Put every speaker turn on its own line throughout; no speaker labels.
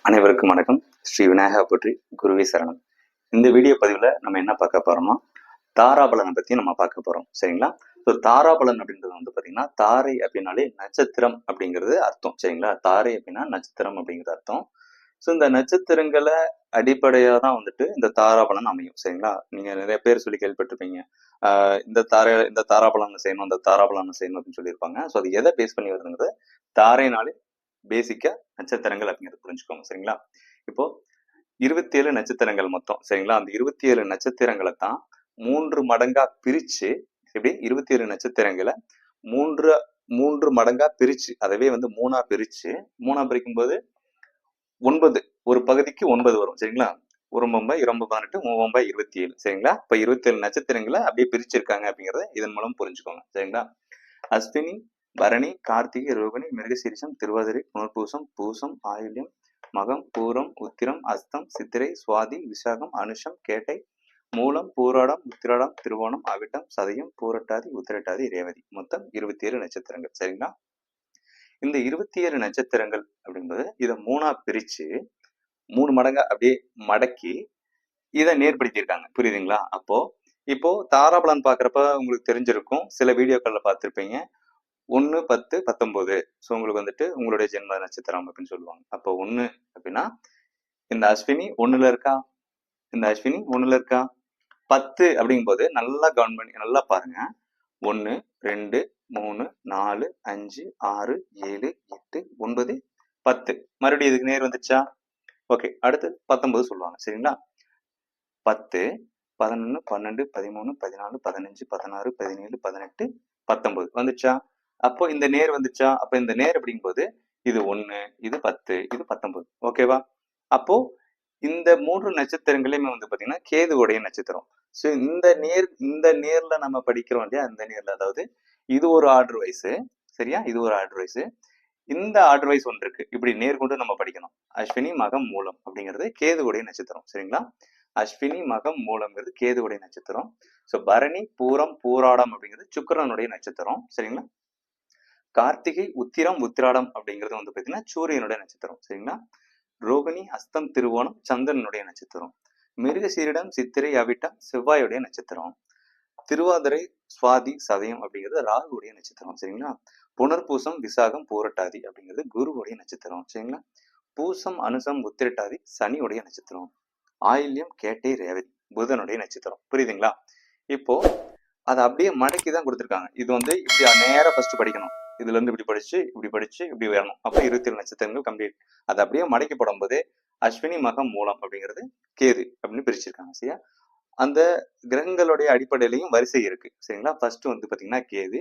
அனைவருக்கும் வணக்கம். ஸ்ரீ விநாயகா போற்றி, குருவே சரணம். இந்த வீடியோ பதிவில் நம்ம என்ன பார்க்க போறோம்னா, தாராபலனை பத்தி நம்ம பார்க்க போறோம். சரிங்களா? ஸோ தாராபலன் அப்படின்றது வந்து பார்த்தீங்கன்னா, தாரை அப்படின்னாலே நட்சத்திரம் அப்படிங்கிறது அர்த்தம். சரிங்களா? தாரை அப்படின்னா நட்சத்திரம் அப்படிங்கிறது அர்த்தம். ஸோ இந்த நட்சத்திரங்களை அடிப்படையாக தான் வந்துட்டு இந்த தாராபலன் அமையும். சரிங்களா? நீங்க நிறைய பேர் சொல்லி கேள்விப்பட்டிருப்பீங்க. இந்த தாராபலன் செய்யணும், இந்த தாராபலன் செய்யணும் அப்படின்னு சொல்லியிருப்பாங்க. ஸோ அது எதை பேஸ் பண்ணி வருதுங்கிறது தாரைனாலே பேசிக்கா நட்சத்திரங்கள் அப்படிங்கிறது புரிஞ்சுக்கோங்க. சரிங்களா? இப்போ 27 நட்சத்திரங்கள் மொத்தம். சரிங்களா? அந்த 27 நட்சத்திரங்களை தான் 3 மடங்கா பிரிச்சு, எப்படி 27 நட்சத்திரங்களை மூன்று மூன்று மடங்கா பிரிச்சு, அதவே வந்து மூணா பிரிக்கும்போது 9, ஒரு பகுதிக்கு 9 வரும். சரிங்களா? ஒரு மொம்பை 18, 3 27. சரிங்களா? இப்ப 27 நட்சத்திரங்களை அப்படியே பிரிச்சிருக்காங்க அப்படிங்கறத இதன் மூலம் புரிஞ்சுக்கோங்க. சரிங்களா? அஸ்வினி, பரணி, கார்த்திகை, ரோகிணி, மிருகசீரிஷம், திருவாதிரை, புனர்பூசம், பூசம், ஆயில்யம், மகம், பூரம், உத்திரம், அஸ்தம், சித்திரை, சுவாதி, விசாகம், அனுஷம், கேட்டை, மூலம், பூராடம், உத்திராடம், திருவோணம், அவிட்டம், சதயம், பூரட்டாதி, உத்திரட்டாதி, ரேவதி. மொத்தம் 27 நட்சத்திரங்கள். சரிங்களா? இந்த 27 நட்சத்திரங்கள் அப்படிங்கிறது இதை மூணா பிரிச்சு 3 மடங்கா அப்படியே மடக்கி இதை நேர்படுத்தியிருக்காங்க. புரியுதுங்களா? இப்போ தாராபலன் பாக்குறப்ப உங்களுக்கு தெரிஞ்சிருக்கும், சில வீடியோக்கள்ல பார்த்திருப்பீங்க. 1, 10, 19. ஸோ உங்களுக்கு வந்துட்டு உங்களுடைய ஜென்ம நட்சத்திரம் அப்படின்னு சொல்லுவாங்க. அப்போ 1 அப்படின்னா இந்த அஸ்வினி 1ல இருக்கா, இந்த அஸ்வினி 1ல இருக்கா. 10 அப்படிங்கும்போது நல்லா கவனம் பண்ணி நல்லா பாருங்க. 1, 2, 3, 4, 5, 6, 7, 8, 9, 10. மறுபடியும் இதுக்கு நேர் வந்துச்சா? ஓகே, அடுத்து 19 சொல்லுவாங்க. சரிங்களா? 10, 11, 12, 13, 14, 15, 16, 17, 18, 19 வந்துச்சா? அப்போ இந்த நேர் வந்துச்சா? அப்ப இந்த நேர் அப்படிங்கும்போது இது 1, இது 10, இது 19. ஓகேவா? அப்போ இந்த 3 நட்சத்திரங்களையுமே வந்து பாத்தீங்கன்னா கேதுவுடைய நட்சத்திரம். ஸோ இந்த நேர்ல நம்ம படிக்கிறோம் இல்லையா? இந்த நேர்ல, அதாவது இது ஒரு ஆர்டர் வைஸ். சரியா? இது ஒரு ஆர்டர் வைஸ். இந்த ஆர்டர் வைஸ் ஒன்று இருக்கு. இப்படி நேர் கொண்டு நம்ம படிக்கணும். அஸ்வினி, மகம், மூலம் அப்படிங்கிறது கேதுவுடைய நட்சத்திரம். சரிங்களா? அஸ்வினி, மகம், மூலம்ங்கிறது கேதுவுடைய நட்சத்திரம். ஸோ பரணி, பூரம், பூராடம் அப்படிங்கிறது சுக்கிரனுடைய நட்சத்திரம். சரிங்களா? கார்த்திகை, உத்திரம், உத்திராடம் அப்படிங்கிறது வந்து பாத்தீங்கன்னா சூரியனுடைய நட்சத்திரம். சரிங்களா? ரோகிணி, அஸ்தம், திருவோணம் சந்திரனுடைய நட்சத்திரம். மிருகசீரிடம், சித்திரை, அவிட்டம் செவ்வாயுடைய நட்சத்திரம். திருவாதிரை, சுவாதி, சதயம் அப்படிங்கிறது ராகுடைய நட்சத்திரம். சரிங்களா? புனர்பூசம், விசாகம், பூரட்டாதி அப்படிங்கிறது குருவுடைய நட்சத்திரம். சரிங்களா? பூசம், அனுசம், உத்திரட்டாதி சனியுடைய நட்சத்திரம். ஆயில்யம், கேட்டை, ரேவதி புதனுடைய நட்சத்திரம். புரியுதுங்களா? இப்போ அதை அப்படியே மடக்கி தான் கொடுத்துருக்காங்க. இது வந்து இப்படி நேரம் ஃபர்ஸ்ட் படிக்கணும். இதுல இருந்து இப்படி படிச்சு இப்படி வரணும். அப்ப 27 நட்சத்திரங்கள் கம்ப்ளீட். அதை அப்படியே மடக்கி போடும் போது அஸ்வினி, மகம், மூலம் அப்படிங்கிறது கேது அப்படின்னு பிரிச்சிருக்காங்க. சரியா? அந்த கிரகங்களுடைய அடிப்படையிலையும் வரிசை இருக்கு. சரிங்களா? ஃபர்ஸ்ட் வந்து பாத்தீங்கன்னா கேது,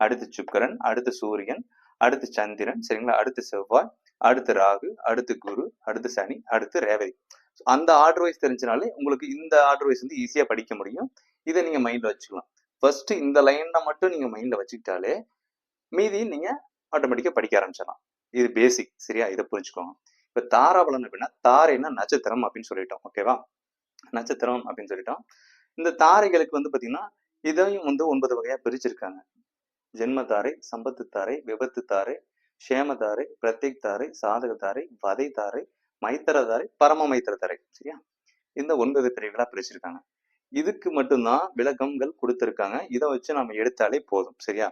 அடுத்து சுக்கிரன், அடுத்து சூரியன், அடுத்து சந்திரன், சரிங்களா? அடுத்து செவ்வாய், அடுத்து ராகு, அடுத்து குரு, அடுத்து சனி, அடுத்து ரேவதி. அந்த ஆர்டர் வைஸ் தெரிஞ்சனாலே உங்களுக்கு இந்த ஆர்டர் வைஸ் வந்து ஈஸியா படிக்க முடியும். இதை நீங்க மைண்ட்ல வச்சுக்கலாம். ஃபர்ஸ்ட் இந்த லைனை மட்டும் நீங்க மைண்ட்ல வச்சுக்கிட்டாலே மீதி நீங்க ஆட்டோமேட்டிக்கா படிக்க ஆரம்பிச்சிடலாம். இது பேசிக். சரியா? இதை புரிஞ்சுக்கோங்க. இப்ப தாராபலன் அப்படின்னா தாரைன்னா நட்சத்திரம் அப்படின்னு சொல்லிட்டோம். ஓகேவா? நட்சத்திரம் அப்படின்னு சொல்லிட்டோம். இந்த தாரைகளுக்கு வந்து பாத்தீங்கன்னா இதையும் வந்து 9 வகையா பிரிச்சிருக்காங்க. ஜென்ம தாரை, சம்பத்து தாரை, விபத்து தாரை, க்ஷேம தாரை, பிரத்யேக் தாரை, சாதக தாரை, வதை தாரை, மைத்திர தாரை, பரம மைத்திர தாரை. சரியா? இந்த 9 பிரிவுகளா பிரிச்சிருக்காங்க. இதுக்கு மட்டும்தான் விளக்கங்கள் கொடுத்திருக்காங்க. இதை வச்சு நம்ம எடுத்தாலே போதும். சரியா?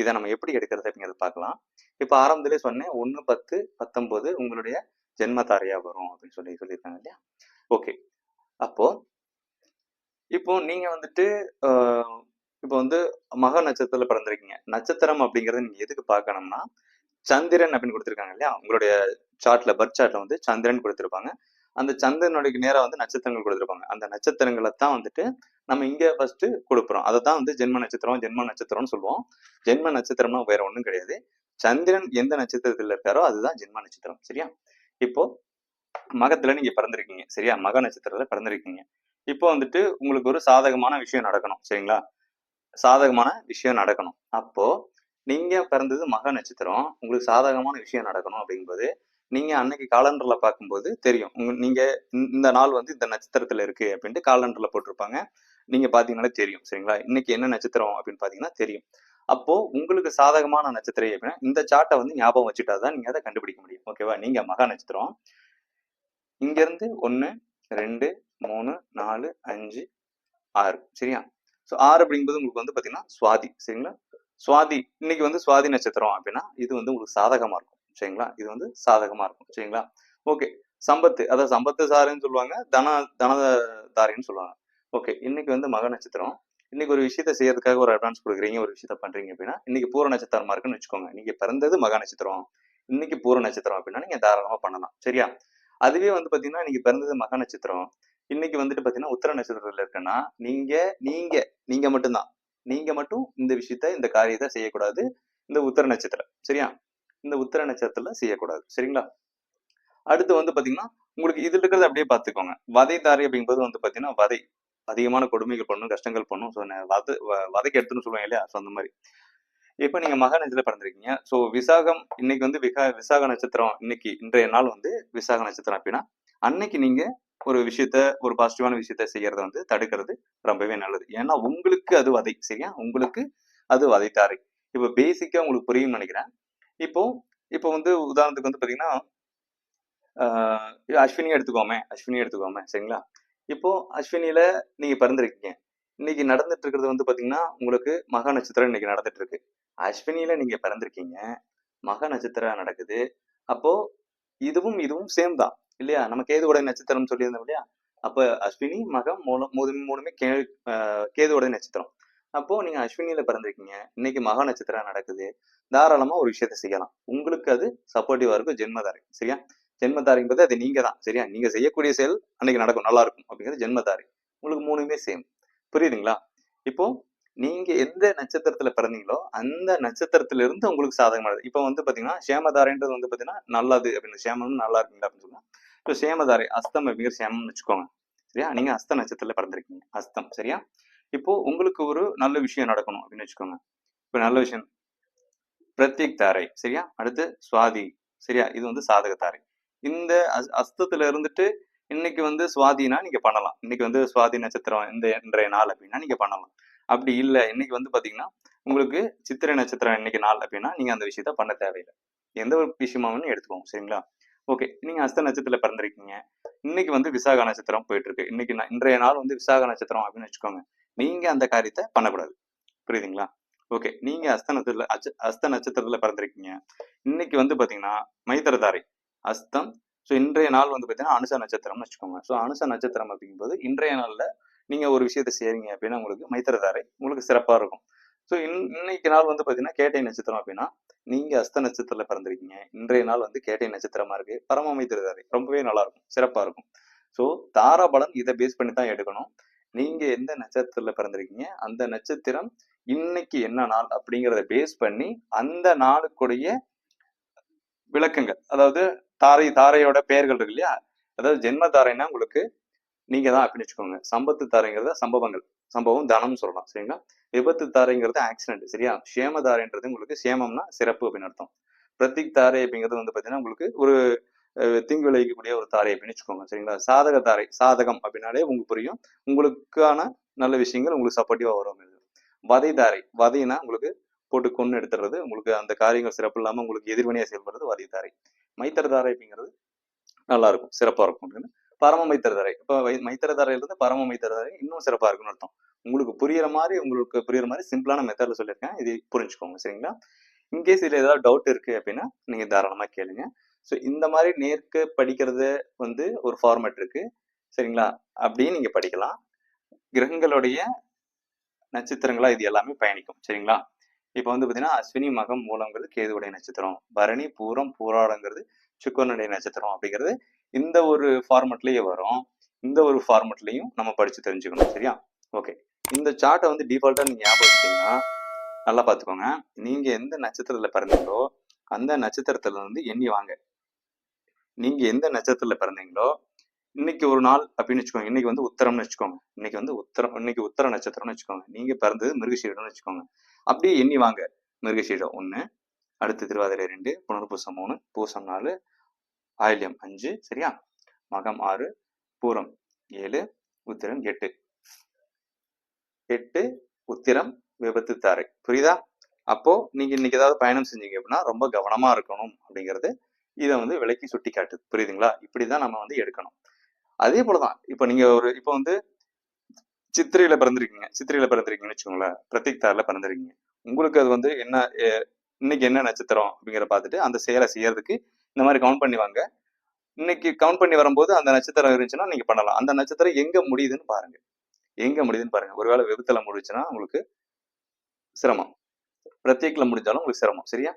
இதை நம்ம எப்படி எடுக்கிறது அப்படிங்கிறத பார்க்கலாம். இப்ப ஆரம்பத்திலே சொன்னேன் 1, 10, 19 உங்களுடைய ஜென்ம தாரையா வரும் அப்படின்னு சொல்லியிருக்காங்க இல்லையா? ஓகே. அப்போ இப்போ நீங்க வந்துட்டு இப்போ வந்து மக நட்சத்திரத்துல பிறந்திருக்கீங்க. நட்சத்திரம் அப்படிங்கறத நீங்க எதுக்கு பார்க்கணும்னா, சந்திரன் அப்படின்னு கொடுத்திருக்காங்க இல்லையா? உங்களுடைய சார்ட்ல, பர்த் சார்ட்ல வந்து சந்திரன் கொடுத்திருப்பாங்க. அந்த சந்திரனுடைய நேரா வந்து நட்சத்திரங்கள் கொடுத்திருப்பாங்க. அந்த நட்சத்திரங்களை தான் வந்துட்டு நம்ம இங்க ஃபர்ஸ்ட் கொடுக்குறோம். அதை தான் வந்து ஜென்ம நட்சத்திரம்னு சொல்லுவோம். ஜென்ம நட்சத்திரம்னா வேற ஒண்ணும் கிடையாது. சந்திரன் எந்த நட்சத்திரத்துல இருக்காரோ அதுதான் ஜென்ம நட்சத்திரம். சரியா? இப்போ மகத்துல நீங்க பிறந்திருக்கீங்க. சரியா? மக நட்சத்திரத்துல பிறந்திருக்கீங்க. இப்போ வந்துட்டு உங்களுக்கு ஒரு சாதகமான விஷயம் நடக்கணும். சரிங்களா? சாதகமான விஷயம் நடக்கணும். அப்போ நீங்க பிறந்தது மக நட்சத்திரம், உங்களுக்கு சாதகமான விஷயம் நடக்கணும் அப்படிங்கும்போது நீங்க அன்னைக்கு காலண்டர்ல பார்க்கும்போது தெரியும். நீங்க இந்த நாள் வந்து இந்த நட்சத்திரத்துல இருக்கு அப்படின்ட்டு காலண்டர்ல போட்டிருப்பாங்க. நீங்க பாத்தீங்கன்னாலே தெரியும். சரிங்களா? இன்னைக்கு என்ன நட்சத்திரம் அப்படின்னு பாத்தீங்கன்னா தெரியும். அப்போ உங்களுக்கு சாதகமான நட்சத்திரம் அப்படின்னா இந்த சார்ட்டை வந்து ஞாபகம் வச்சுட்டாதான் நீங்க அதை கண்டுபிடிக்க முடியும். ஓகேவா? நீங்க மக நட்சத்திரம். இங்க இருந்து 1 2 3 4 5 6 சரியா. ஸோ 6 அப்படிங்கும்போது உங்களுக்கு வந்து பாத்தீங்கன்னா சுவாதி சரிங்களா. சுவாதி இன்னைக்கு வந்து சுவாதி நட்சத்திரம் அப்படின்னா இது வந்து உங்களுக்கு சாதகமா இருக்கும் சரிங்களா. இது வந்து சாதகமா இருக்கும் சரிங்களா. ஓகே. சம்பத்து அதாவது சம்பத்து சாருன்னு சொல்லுவாங்க, தனதாரின்னு சொல்லுவாங்க. ஓகே. இன்னைக்கு வந்து மக நட்சத்திரம். இன்னைக்கு ஒரு விஷயத்த செய்யறதுக்காக ஒரு அட்வான்ஸ் கொடுக்குறீங்க, ஒரு விஷயத்த பண்றீங்க அப்படின்னா இன்னைக்கு பூர நட்சத்திரமா இருக்குன்னு வச்சுக்கோங்க. நீங்க பிறந்தது மக நட்சத்திரம், இன்னைக்கு பூர நட்சத்திரம் அப்படின்னா நீங்க தாராளமா பண்ணலாம் சரியா. அதுவே வந்து பாத்தீங்கன்னா நீங்க பிறந்தது மக நட்சத்திரம், இன்னைக்கு வந்துட்டு பாத்தீங்கன்னா உத்தர நட்சத்திரத்துல இருக்குன்னா நீங்க நீங்க நீங்க மட்டும்தான், நீங்க மட்டும் இந்த விஷயத்த இந்த காரியத்தை செய்யக்கூடாது இந்த உத்தர நட்சத்திரம் சரியா. இந்த உத்தர நட்சத்திரத்துல செய்யக்கூடாது சரிங்களா. அடுத்து வந்து பாத்தீங்கன்னா உங்களுக்கு இதுல இருக்கிறத அப்படியே பாத்துக்கோங்க. வதை தாரை அப்படிங்கும்போது வந்து பாத்தீங்கன்னா வதை அதிகமான கொடுமைகள் பண்ணும், கஷ்டங்கள் பண்ணும். ஸோ வதைக்கு எடுத்துன்னு சொல்லுவாங்க இல்லையா, ஸோ அந்த மாதிரி. இப்ப நீங்க மக நட்சத்திரத்துல பிறந்திருக்கீங்க. ஸோ விசாகம் இன்னைக்கு வந்து விசாக நட்சத்திரம், இன்னைக்கு இன்றைய நாள் வந்து விசாக நட்சத்திரம் அப்படின்னா அன்னைக்கு நீங்க ஒரு விஷயத்த ஒரு பாசிட்டிவான விஷயத்த செய்யறத வந்து தடுக்கிறது ரொம்பவே நல்லது. ஏன்னா உங்களுக்கு அது வதை சரியா, உங்களுக்கு அது வதைத்தாரை. இப்ப பேசிக்கா உங்களுக்கு புரியும்னு நினைக்கிறேன். இப்போ இப்போ வந்து உதாரணத்துக்கு வந்து பாத்தீங்கன்னா அஸ்வினி எடுத்துக்கோமே சரிங்களா. இப்போ அஸ்வினியில நீங்க பிறந்திருக்கீங்க. இன்னைக்கு நடந்துட்டு இருக்கிறது வந்து பாத்தீங்கன்னா உங்களுக்கு மக நட்சத்திரம் இன்னைக்கு நடந்துட்டு இருக்கு. அஸ்வினியில நீங்க பிறந்திருக்கீங்க, மக நட்சத்திரம் நடக்குது. அப்போ இதுவும் இதுவும் சேம் தான் இல்லையா. நம்ம கேதுவோட நட்சத்திரம் சொல்லியிருந்தோம் இல்லையா. அப்ப அஸ்வினி மகம் மூலம் மூணுமே கேதுவோட நட்சத்திரம். அப்போ நீங்க அஸ்வினியில பிறந்திருக்கீங்க, இன்னைக்கு மக நட்சத்திரம் நடக்குது. தாராளமா ஒரு விஷயத்த செய்யலாம். உங்களுக்கு அது சப்போர்ட்டிவா இருக்கும் ஜென்மதாரை சரியா. ஜென்மதாரைங்கிறது அது நீங்க தான் சரியா. நீங்க செய்யக்கூடிய செயல் அன்னைக்கு நடக்கும், நல்லா இருக்கும் அப்படிங்கிறது ஜென்மதாரை. உங்களுக்கு மூணுமே சேம். புரியுதுங்களா. இப்போ நீங்க எந்த நட்சத்திரத்துல பிறந்தீங்களோ அந்த நட்சத்திரத்துல இருந்து உங்களுக்கு சாதகமானது. இப்ப வந்து பாத்தீங்கன்னா சேமதாரைன்றது வந்து பாத்தீங்கன்னா நல்லது அப்படின்னு, சேமம் நல்லா இருக்குங்களா அப்படின்னு சொன்னா இப்போ சேமதாரை அஸ்தம் அப்படிங்கிற சேமம்னு வச்சுக்கோங்க சரியா. நீங்க அஸ்த நட்சத்திரத்துல பிறந்திருக்கீங்க, அஸ்தம் சரியா. இப்போ உங்களுக்கு ஒரு நல்ல விஷயம் நடக்கணும் அப்படின்னு வச்சுக்கோங்க. இப்ப நல்ல விஷயம் பிரத்யேக் தாரை சரியா. அடுத்து சுவாதி சரியா, இது வந்து சாதக தாரை. இந்த அஸ்தத்துல இருந்துட்டு இன்னைக்கு வந்து சுவாதினா நீங்க பண்ணலாம். இன்னைக்கு வந்து சுவாதி நட்சத்திரம் இந்த இன்றைய நாள் அப்படின்னா நீங்க பண்ணலாம். அப்படி இல்லை இன்னைக்கு வந்து பாத்தீங்கன்னா உங்களுக்கு சித்திரை நட்சத்திரம் இன்னைக்கு நாள் அப்படின்னா நீங்க அந்த விஷயத்த பண்ண தேவையில்லை. எந்த ஒரு விஷயமாவும் எடுத்துக்கோங்க சரிங்களா. ஓகே. நீங்க அஸ்த நட்சத்திரத்துல பிறந்திருக்கீங்க, இன்னைக்கு வந்து விசாக நட்சத்திரம் போயிட்டு இருக்கு. இன்னைக்கு இன்றைய நாள் வந்து விசாக நட்சத்திரம் அப்படின்னு வச்சுக்கோங்க. நீங்க அந்த காரியத்தை பண்ணக்கூடாது. புரியுதுங்களா. ஓகே. நீங்க அஸ்த நட்சத்திரத்துல பிறந்திருக்கீங்க, இன்னைக்கு வந்து பாத்தீங்கன்னா மைத்திரதாரை அஸ்தம். ஸோ இன்றைய நாள் வந்து பாத்தீங்கன்னா அனுச நட்சத்திரம்னு வச்சுக்கோங்க. ஸோ அனுச நட்சத்திரம் அப்படிங்கும்போது இன்றைய நாள்ல நீங்க ஒரு விஷயத்த செய்றீங்க அப்படின்னா உங்களுக்கு மைத்திரதாரை உங்களுக்கு சிறப்பா இருக்கும். ஸோ இன்னைக்கு நாள் வந்து பாத்தீங்கன்னா கேட்டை நட்சத்திரம் அப்படின்னா நீங்க அஸ்த நட்சத்திரத்துல பிறந்திருக்கீங்க, இன்றைய நாள் வந்து கேட்டை நட்சத்திரமா இருக்கு, பரம மைத்திரதாரை ரொம்பவே நல்லா இருக்கும், சிறப்பா இருக்கும். ஸோ தாராபலம் இதை பேஸ் பண்ணி தான் எடுக்கணும். நீங்க எந்த நட்சத்திரத்துல பிறந்திருக்கீங்க, அந்த நட்சத்திரம் இன்னைக்கு என்ன நாள் அப்படிங்கிறத பேஸ் பண்ணி அந்த நாளுக்குடைய விளக்கங்கள், அதாவது தாரையோட பெயர்கள் இருக்கு இல்லையா. அதாவது ஜென்ம தாரைன்னா உங்களுக்கு நீங்க தான் அப்படின்னு வச்சுக்கோங்க. சம்பத்து தாரைங்கிறத சம்பவங்கள், சம்பவம் தனம் சொல்லலாம் சரிங்களா. விபத்து தாரைங்கிறது ஆக்சிடென்ட் சரியா. சேம தாரைன்றது உங்களுக்கு சேமம்னா சிறப்பு அப்படின்னு அர்த்தம். பிரத்திக் தாரை அப்படிங்கிறது வந்து பாத்தீங்கன்னா உங்களுக்கு ஒரு தீங்கு விளைவிக்கக்கூடிய ஒரு தாரை அப்படின்னு வச்சுக்கோங்க சரிங்களா. சாதக தாரை, சாதகம் அப்படின்னாலே உங்களுக்கு புரியும், உங்களுக்கான நல்ல விஷயங்கள் உங்களுக்கு சப்போர்ட்டிவா வரும். வதை தாரை, வதைனா உங்களுக்கு போட்டு கொண்டு எடுத்துறது, உங்களுக்கு அந்த காரியங்கள் சிறப்பு இல்லாம உங்களுக்கு எதிர்வினையா செயல்படுறது வதை தாரை. மைத்திரதாரை அப்படிங்கிறது நல்லா இருக்கும், சிறப்பா இருக்கும் அப்படின்னு. பரம மைத்திரதாரை, இப்போ மைத்திரதாரையில இருந்து பரம மைத்திரதாரை இன்னும் சிறப்பா இருக்குன்னு அர்த்தம். உங்களுக்கு புரியுற மாதிரி சிம்பிளான மெத்தட்ல சொல்லியிருக்கேன், இது புரிஞ்சுக்கோங்க சரிங்களா. இன்கேஸ் இதுல ஏதாவது டவுட் இருக்கு அப்படின்னா நீங்க தாராளமா கேளுங்க. ஸோ இந்த மாதிரி நேர்க்க படிக்கிறது வந்து ஒரு ஃபார்மேட் இருக்கு சரிங்களா. அப்படியும் நீங்க படிக்கலாம். கிரகங்களுடைய நட்சத்திரங்களா இது எல்லாமே பயணிக்கும் சரிங்களா. இப்ப வந்து பாத்தீங்கன்னா அஸ்வினி மகம் மூலங்கிறது கேதுவுடைய நட்சத்திரம், பரணி பூரம் பூராடங்கிறது சுக்கரனுடைய நட்சத்திரம் அப்படிங்கிறது இந்த ஒரு ஃபார்மட்லயே வரும். இந்த ஒரு ஃபார்மட்லயும் நம்ம படிச்சு தெரிஞ்சுக்கணும் சரியா. ஓகே. இந்த சார்ட்டை வந்து டிஃபால்ட்டா நீங்க ஞாபகம் வச்சீங்கன்னா நல்லா பாத்துக்கோங்க. நீங்க எந்த நட்சத்திரத்துல பிறந்தீங்களோ அந்த நட்சத்திரத்துல இருந்து எண்ணி வாங்க. நீங்க எந்த நட்சத்திரத்துல பிறந்தீங்களோ இன்னைக்கு ஒரு நாள் அப்படின்னு வச்சுக்கோங்க. இன்னைக்கு வந்து உத்தரம்னு வச்சுக்கோங்க. இன்னைக்கு உத்தர நட்சத்திரம்னு வச்சுக்கோங்க. நீங்க பிறந்தது மிருகசீரிடம்னு வச்சுக்கோங்க. அப்படியே எண்ணி வாங்க. மிருகசீரிடம் 1, அடுத்து திருவாதிரை 2, புனர்பூசம் 3, பூசம் 4, ஆயில்யம் 5 சரியா. மகம் 6, பூரம் 7, உத்திரம் 8. உத்திரம் விபத்து தாரை. புரியுதா. அப்போ நீங்க இன்னைக்கு ஏதாவது பயணம் செஞ்சீங்க அப்படின்னா ரொம்ப கவனமா இருக்கணும் அப்படிங்கிறது இதை வந்து விலைக்கு சுட்டி காட்டுது. புரியுதுங்களா? இப்படிதான் நம்ம வந்து எடுக்கணும். அதே போலதான் இப்ப நீங்க இப்ப வந்து சித்திரையில பிறந்திருக்கீங்கன்னு வச்சுக்கோங்களேன், பிரத்திக் தாரில பிறந்திருக்கீங்க. உங்களுக்கு அது வந்து என்ன இன்னைக்கு என்ன நட்சத்திரம் அப்படிங்கிற பார்த்துட்டு அந்த செயலை செய்யறதுக்கு இந்த மாதிரி கவுண்ட் பண்ணி வாங்க. இன்னைக்கு கவுண்ட் பண்ணி வரும்போது அந்த நட்சத்திரம் இருந்துச்சுன்னா நீங்க பண்ணலாம். அந்த நட்சத்திரம் எங்க முடியுதுன்னு பாருங்க. ஒருவேளை விபத்துல முடிச்சுன்னா உங்களுக்கு சிரமம், பிரத்யேகில முடிஞ்சாலும் உங்களுக்கு சிரமம். சரியா?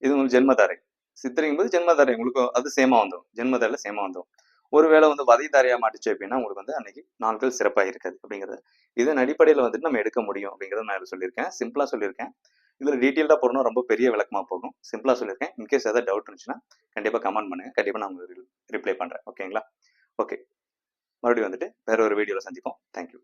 இது உங்களுக்கு ஜென்மதாரை. சித்திரைக்கும் போது ஜென்மதாரை உங்களுக்கு அது சேமா வந்துடும். ஜென்மதாரில சேமா வந்துடும். ஒருவேளை வந்து வதைதாரையா மாட்டுச்சு அப்படின்னா உங்களுக்கு வந்து அன்னைக்கு நாட்கள் சிறப்பாக இருக்காது அப்படிங்கிறது. இதன் அடிப்படையில் வந்துட்டு நம்ம எடுக்க முடியும் அப்படிங்கிறத நான் சொல்லியிருக்கேன். சிம்பிளா சொல்லியிருக்கேன். இதுல டீட்டெயில்டா போறோம்னா ரொம்ப பெரிய விளக்கமா போகும். சிம்பிளா சொல்லியிருக்கேன். இன்கேஸ் ஏதாவது டவுட் இருந்துச்சுன்னா கண்டிப்பா கமெண்ட் பண்ணுங்க. கண்டிப்பா நான் உங்களுக்கு ரிப்ளை பண்றேன். ஓகேங்களா? ஓகே. மறுபடியும் வந்துட்டு வேற ஒரு வீடியோல சந்திப்போம். தேங்க்யூ.